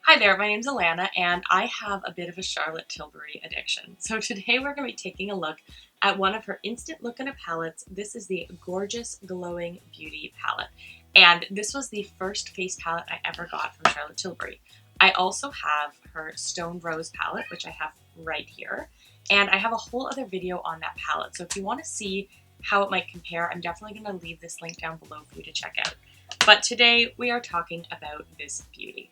Hi there, my name's Alana and I have a bit of a Charlotte Tilbury addiction. So today we're going to be taking a look at one of her Instant Look in a Palette. This is the Gorgeous Glowing Beauty palette. And this was the first face palette I ever got from Charlotte Tilbury. I also have her Stone Rose palette, which I have right here. And I have a whole other video on that palette. So if you want to see how it might compare, I'm definitely going to leave this link down below for you to check out. But today we are talking about this beauty.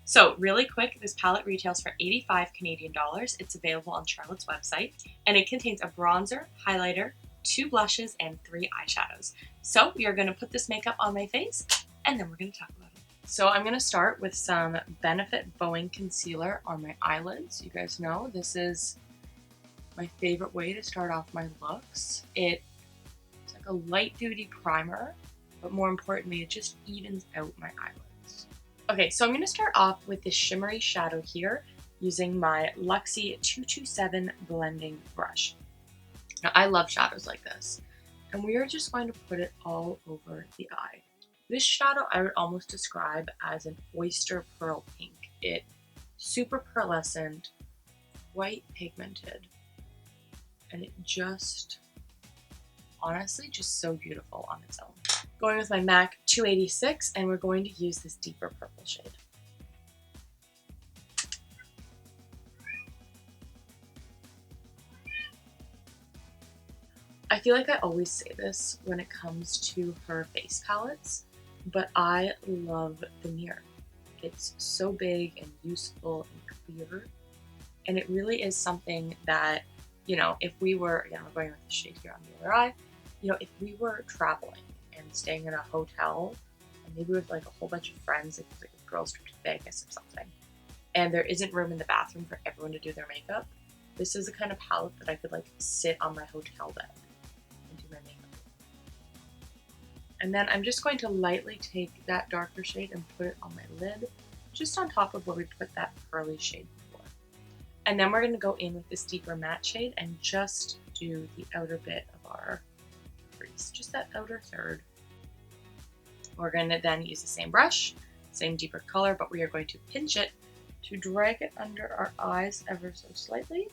So really quick, this palette retails for 85 Canadian dollars. It's available on Charlotte's website, and it contains a bronzer, highlighter, 2 blushes, and 3 eyeshadows. So we are going to put this makeup on my face, and then we're going to talk about it. So I'm going to start with some Benefit Boing concealer on my eyelids. You guys know this is my favorite way to start off my looks. It's like a light-duty primer, but more importantly, it just evens out my eyelids. Okay, so I'm going to start off with this shimmery shadow here using my Luxie 227 blending brush. Now, I love shadows like this, and we are just going to put it all over the eye. This shadow I would almost describe as an oyster pearl pink. It's super pearlescent, quite pigmented, and it just, honestly, just so beautiful on its own. Going with my MAC 286, and we're going to use this deeper purple shade. I feel like I always say this when it comes to her face palettes, but I love the mirror. It's so big and useful and clear, and it really is something that, you know, if we were, again, we're going with the shade here on the other eye, you know, if we were traveling and staying in a hotel, and maybe with like a whole bunch of friends, like a girls trip to Vegas or something, and there isn't room in the bathroom for everyone to do their makeup, this is the kind of palette that I could like sit on my hotel bed and do my makeup. And then I'm just going to lightly take that darker shade and put it on my lid, just on top of where we put that pearly shade before. And then we're going to go in with this deeper matte shade and just do the outer bit of our crease, just that outer third. We're going to then use the same brush, same deeper color, but we are going to pinch it to drag it under our eyes ever so slightly.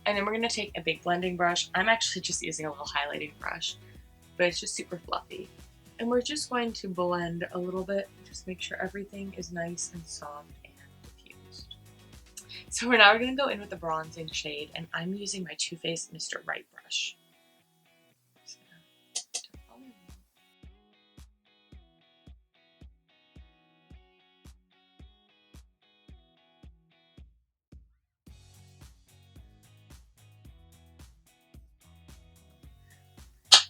And then we're going to take a big blending brush. I'm actually just using a little highlighting brush, but it's just super fluffy. And we're just going to blend a little bit, just make sure everything is nice and soft and diffused. So we're now going to go in with the bronzing shade, and I'm using my Too Faced Mr. Right brush.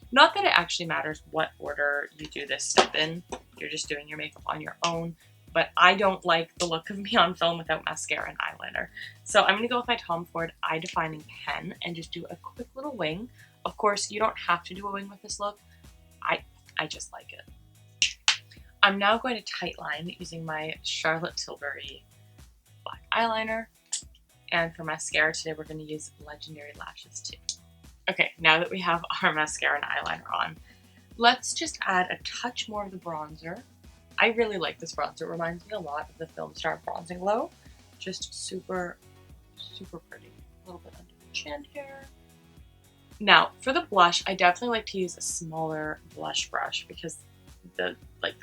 Not that it actually matters what order you do this step in, you're just doing your makeup on your own, but I don't like the look of me on film without mascara and eyeliner. So I'm going to go with my Tom Ford eye defining pen and just do a quick little wing. Of course, you don't have to do a wing with this look. I just like it. I'm now going to tightline using my Charlotte Tilbury black eyeliner. And for mascara today, we're going to use Legendary Lashes too. Okay, now that we have our mascara and eyeliner on, let's just add a touch more of the bronzer. I really like this bronzer. It reminds me a lot of the Film Star Bronzing Glow. Just super, super pretty. A little bit under the chin here. Now, for the blush, I definitely like to use a smaller blush brush because the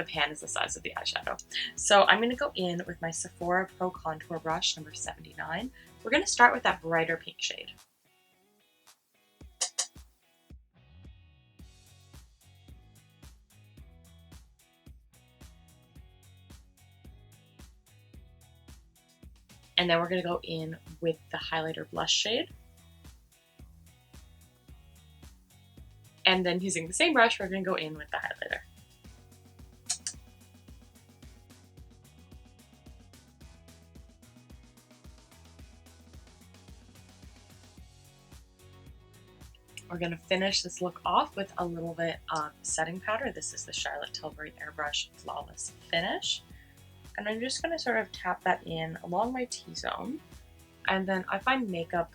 pan is the size of the eyeshadow. So I'm going to go in with my Sephora Pro Contour Brush number 79. We're going to start with that brighter pink shade. And then we're going to go in with the highlighter blush shade. And then using the same brush, we're going to go in with the highlighter. We're going to finish this look off with a little bit of setting powder. This is the Charlotte Tilbury Airbrush Flawless Finish. And I'm just going to sort of tap that in along my T-zone. And then I find makeup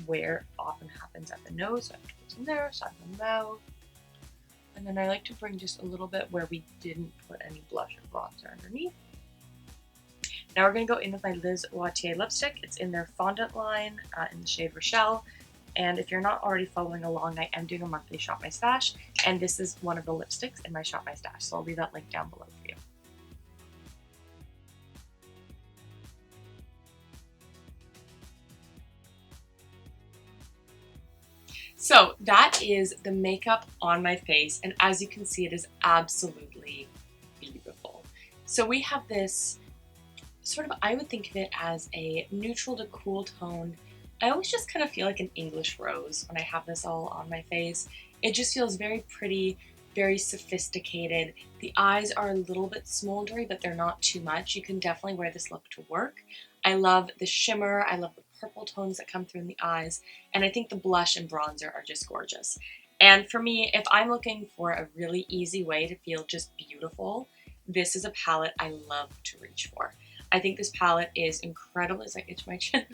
wear often happens at the nose, so I have to put some there, side of the mouth. And then I like to bring just a little bit where we didn't put any blush or bronzer underneath. Now we're going to go in with my Lise lipstick. It's in their Fondant line in the shade Rachelle. And if you're not already following along, I am doing a monthly Shop My Stash, and this is one of the lipsticks in my Shop My Stash, so I'll leave that link down below for you. So that is the makeup on my face, and as you can see, it is absolutely beautiful. So we have this sort of, I would think of it as a neutral to cool tone. I always just kind of feel like an English rose when I have this all on my face. It just feels very pretty, very sophisticated. The eyes are a little bit smoldery, but they're not too much. You can definitely wear this look to work. I love the shimmer. I love the purple tones that come through in the eyes. And I think the blush and bronzer are just gorgeous. And for me, if I'm looking for a really easy way to feel just beautiful, this is a palette I love to reach for. I think this palette is incredible. As I itch my chin.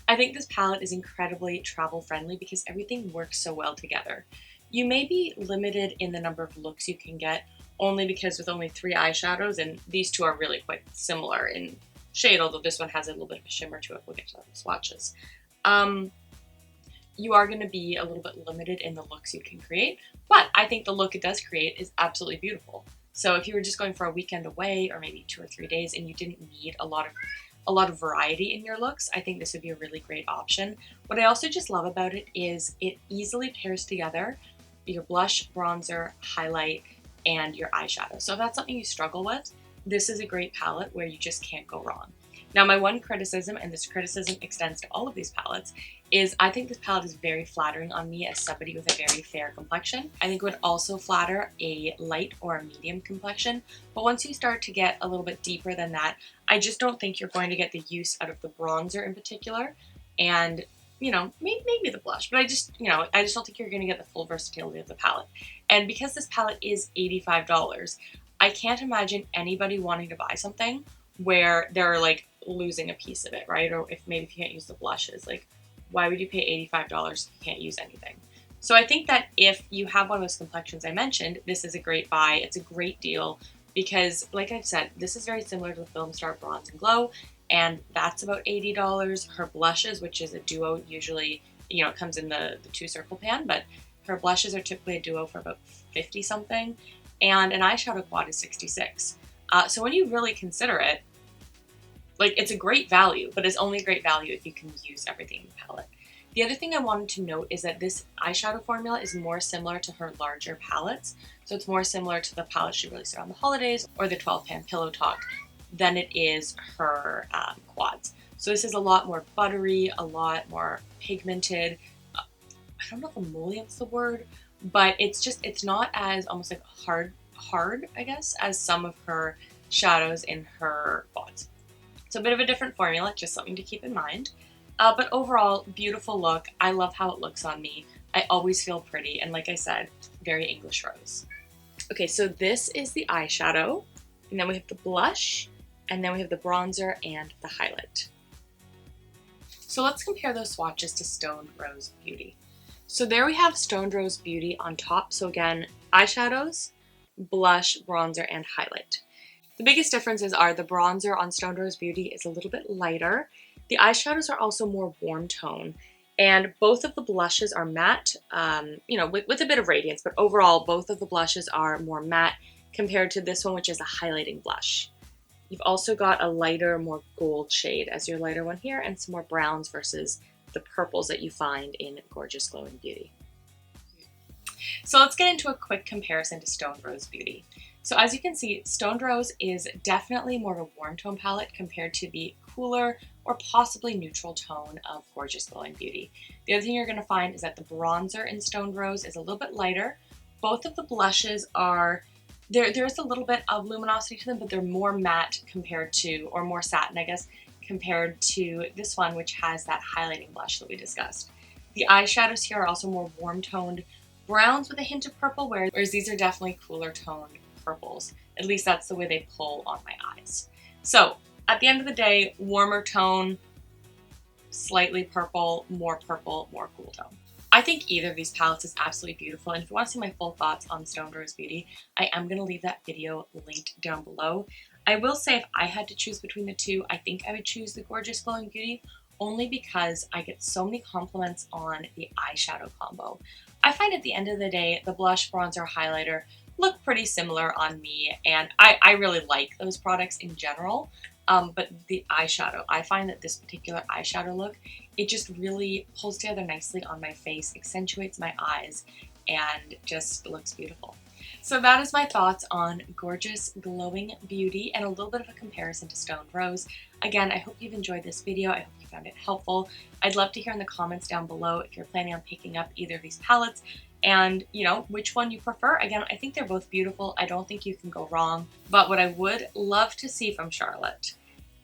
I think this palette is incredibly travel friendly because everything works so well together. You may be limited in the number of looks you can get only because with only 3 eyeshadows, and these two are really quite similar in shade, although this one has a little bit of a shimmer to it. We'll get to that in swatches. You are going to be a little bit limited in the looks you can create, but I think the look it does create is absolutely beautiful. So if you were just going for a weekend away or maybe 2 or 3 days and you didn't need a lot of variety in your looks, I think this would be a really great option. What I also just love about it is it easily pairs together your blush, bronzer, highlight, and your eyeshadow. So if that's something you struggle with, this is a great palette where you just can't go wrong. Now my one criticism, and this criticism extends to all of these palettes, is I think this palette is very flattering on me as somebody with a very fair complexion. I think it would also flatter a light or a medium complexion, but once you start to get a little bit deeper than that, I just don't think you're going to get the use out of the bronzer in particular, and maybe the blush, but I just don't think you're going to get the full versatility of the palette. And because this palette is $85, I can't imagine anybody wanting to buy something where they're like losing a piece of it, right? Or if you can't use the blushes, like why would you pay $85 if you can't use anything? So I think that if you have one of those complexions I mentioned, this is a great buy. It's a great deal because, like I've said, this is very similar to the Film Star Bronze and Glow, and that's about $80. Her blushes, which is a duo, usually, it comes in the 2 circle pan, but her blushes are typically a duo for about 50 something, and an eyeshadow quad is 66. So when you really consider it, like, it's a great value, but it's only a great value if you can use everything in the palette. The other thing I wanted to note is that this eyeshadow formula is more similar to her larger palettes. So it's more similar to the palette she released around the holidays or the 12 pan Pillow Talk than it is her quads. So this is a lot more buttery, a lot more pigmented. I don't know if emollient's the word, but it's not as almost like hard, I guess, as some of her shadows in her quads. So a bit of a different formula, just something to keep in mind. But overall, beautiful look. I love how it looks on me. I always feel pretty, and like I said, very English rose. Okay, so this is the eyeshadow, and then we have the blush, and then we have the bronzer and the highlight. So let's compare those swatches to Stoned Rose Beauty. So there we have Stoned Rose Beauty on top. So again, eyeshadows, blush, bronzer, and highlight. The biggest differences are the bronzer on Stoned Rose Beauty is a little bit lighter. The eyeshadows are also more warm tone, and both of the blushes are matte, with a bit of radiance, but overall both of the blushes are more matte compared to this one, which is a highlighting blush. You've also got a lighter, more gold shade as your lighter one here, and some more browns versus the purples that you find in Gorgeous Glowing Beauty. So let's get into a quick comparison to Stoned Rose Beauty. So as you can see, Stoned Rose is definitely more of a warm tone palette compared to the cooler or possibly neutral tone of Gorgeous Glowing Beauty. The other thing you're going to find is that the bronzer in Stoned Rose is a little bit lighter. Both of the blushes are, there's a little bit of luminosity to them, but they're more matte compared to, or more satin, I guess, compared to this one, which has that highlighting blush that we discussed. The eyeshadows here are also more warm toned browns with a hint of purple, whereas these are definitely cooler toned purples. At least that's the way they pull on my eyes. So at the end of the day, warmer tone, slightly purple, more cool tone. I think either of these palettes is absolutely beautiful, and if you want to see my full thoughts on Stoned Rose Beauty, I am going to leave that video linked down below. I will say if I had to choose between the two, I think I would choose the Gorgeous Glowing Beauty, only because I get so many compliments on the eyeshadow combo. I find at the end of the day, the blush, bronzer, highlighter look pretty similar on me, and I really like those products in general. But the eyeshadow, I find that this particular eyeshadow look, it just really pulls together nicely on my face, accentuates my eyes, and just looks beautiful. So that is my thoughts on Gorgeous Glowing Beauty and a little bit of a comparison to Stone Rose. Again, I hope you've enjoyed this video. I hope you found it helpful. I'd love to hear in the comments down below if you're planning on picking up either of these palettes and, you know, which one you prefer. Again, I think they're both beautiful. I don't think you can go wrong. But what I would love to see from Charlotte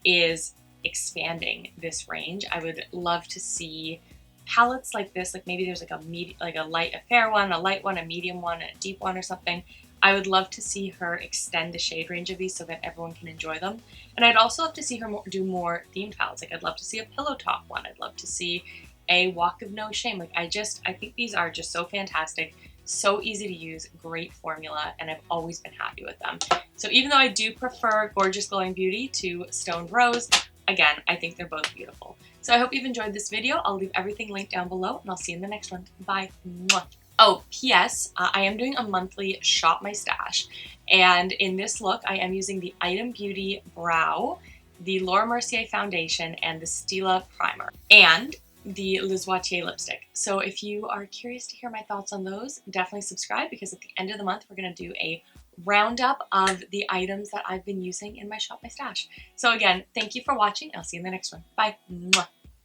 is expanding this range. I would love to see palettes like this, like maybe there's like a fair one, a light one, a medium one, and a deep one or something. I would love to see her extend the shade range of these so that everyone can enjoy them. And I'd also love to see her do more themed palettes. Like I'd love to see a pillow top one. I'd love to see a Walk of No Shame. Like I think these are just so fantastic, so easy to use, great formula, and I've always been happy with them. So even though I do prefer Gorgeous Glowing Beauty to Stone Rose, again, I think they're both beautiful. So I hope you've enjoyed this video. I'll leave everything linked down below, and I'll see you in the next one. Bye. Mwah. Oh, P.S. I am doing a monthly Shop My Stash, and in this look, I am using the Item Beauty Brow, the Laura Mercier Foundation, and the Stila Primer, and the Lise lipstick. So if you are curious to hear my thoughts on those, definitely subscribe, because at the end of the month, we're going to do a roundup of the items that I've been using in my Shop My Stash. So again, thank you for watching. I'll see you in the next one. Bye. Mwah.